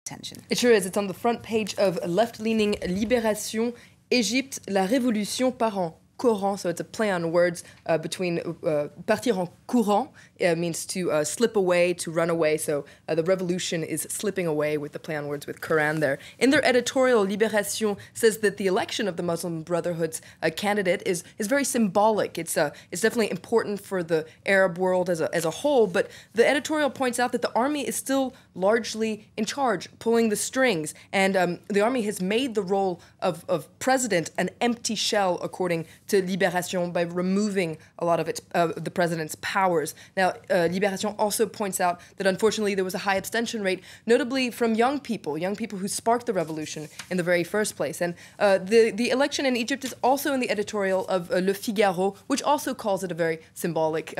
attention. It sure is. It's on the front page of left-leaning Libération. Égypte, la révolution part en courant, so it's a play on words between partir en courant means to slip away, to run away. So the revolution is slipping away with the play on words with Quran there. In their editorial, Libération says that the election of the Muslim Brotherhood's candidate is very symbolic. It's definitely important for the Arab world as a whole, but the editorial points out that the army is still largely in charge, pulling the strings, and the army has made the role of president an empty shell, according to Libération, by removing a lot of the president's powers. Now, Libération also points out that unfortunately there was a high abstention rate, notably from young people who sparked the revolution in the very first place. And the election in Egypt is also in the editorial of Le Figaro, which also calls it a very symbolic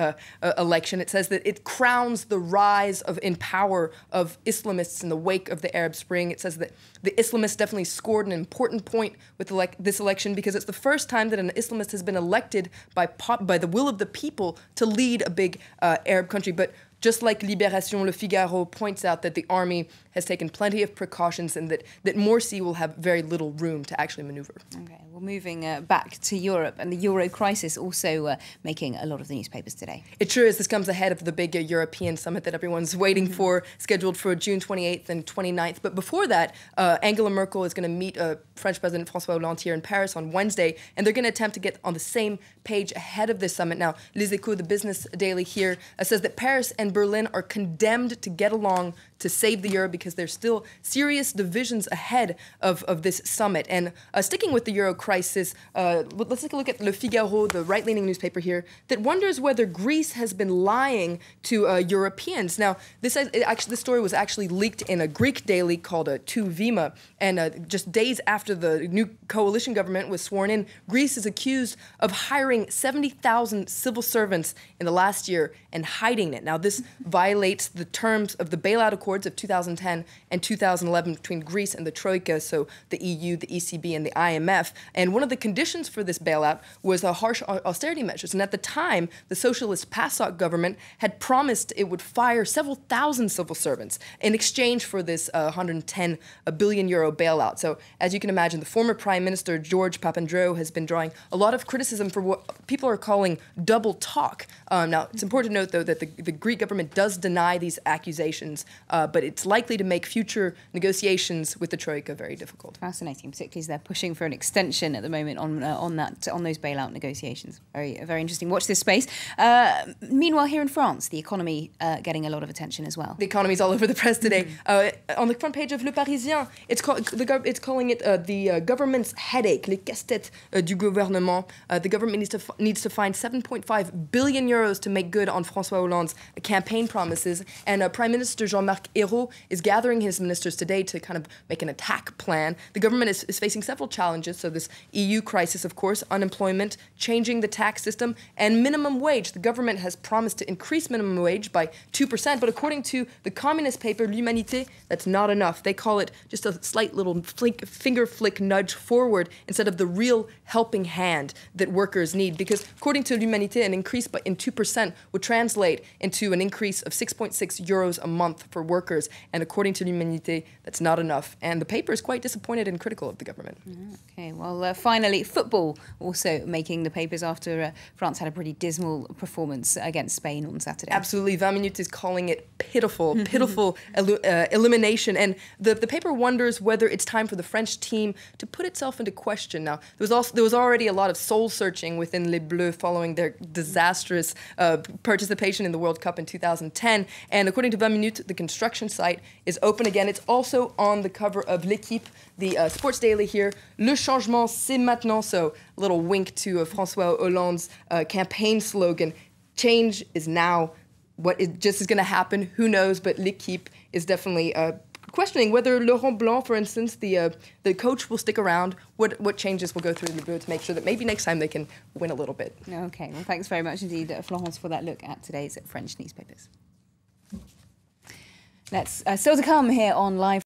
election. It says that it crowns the rise in power of Islamists in the wake of the Arab Spring. It says that the Islamists definitely scored an important point with this election because it's the first time that an Islamist has been elected by the will of the people to lead a big Arab country. But just like Libération, Le Figaro points out that the army has taken plenty of precautions and that Morsi will have very little room to actually maneuver. Okay, well, moving back to Europe, and the Euro crisis also making a lot of the newspapers today. It sure is. This comes ahead of the big European summit that everyone's waiting for, scheduled for June 28th and 29th. But before that, Angela Merkel is going to meet French President François Hollande here in Paris on Wednesday, and they're going to attempt to get on the same page ahead of this summit. Now, Les Echos, the business daily here, says that Paris and Berlin are condemned to get along to save the euro because there's still serious divisions ahead of this summit. And sticking with the euro crisis, let's take a look at Le Figaro, the right-leaning newspaper here, that wonders whether Greece has been lying to Europeans. Now, this story was actually leaked in a Greek daily called Tu Vima, and just days after the new coalition government was sworn in, Greece is accused of hiring 70,000 civil servants in the last year and hiding it. Now, this violates the terms of the bailout accords of 2010 and 2011 between Greece and the Troika, so the EU, the ECB, and the IMF. And one of the conditions for this bailout was harsh austerity measures. And at the time, the socialist PASOK government had promised it would fire several thousand civil servants in exchange for this 110 billion euro bailout. So as you can imagine, the former Prime Minister, George Papandreou, has been drawing a lot of criticism for what people are calling double talk. Now, it's important to note, though, that the Greek government does deny these accusations, but it's likely to make future negotiations with the Troika very difficult. Fascinating, particularly as they're pushing for an extension at the moment on those bailout negotiations. Very, very interesting. Watch this space. Meanwhile, here in France, the economy getting a lot of attention as well. The economy's all over the press today. On the front page of Le Parisien, it's calling it the government's headache, les casse-têtes du gouvernement. The government needs to find 7.5 billion euros to make good on François Hollande's campaign promises, and Prime Minister Jean-Marc Ayrault is gathering his ministers today to kind of make an attack plan. The government is facing several challenges, so this EU crisis, of course, unemployment, changing the tax system, and minimum wage. The government has promised to increase minimum wage by 2%, but according to the communist paper L'Humanité, that's not enough. They call it just a slight little finger flick nudge forward instead of the real helping hand that workers need, because according to L'Humanité, an increase in 2% would translate into an increase of 6.6 euros a month for workers, and according to L'Humanité, that's not enough. And the paper is quite disappointed and critical of the government. Okay, well, finally, football also making the papers after France had a pretty dismal performance against Spain on Saturday. Absolutely. 20 Minutes is calling it pitiful elimination. And the paper wonders whether it's time for the French team to put itself into question. Now, there was already a lot of soul-searching within Les Bleus following their disastrous participation in the World Cup in 2010. And according to 20 Minutes, the construction site is open again. It's also on the cover of L'Équipe, the sports daily here. Le changement, c'est maintenant. So a little wink to François Hollande's campaign slogan. Change is now. What is just is going to happen, who knows? But L'Équipe is definitely questioning whether Laurent Blanc, for instance, the coach, will stick around. What changes will go through the Bleu to make sure that maybe next time they can win a little bit. Okay, well, thanks very much indeed, Florence, for that look at today's French newspapers. Let's still to come here on Live.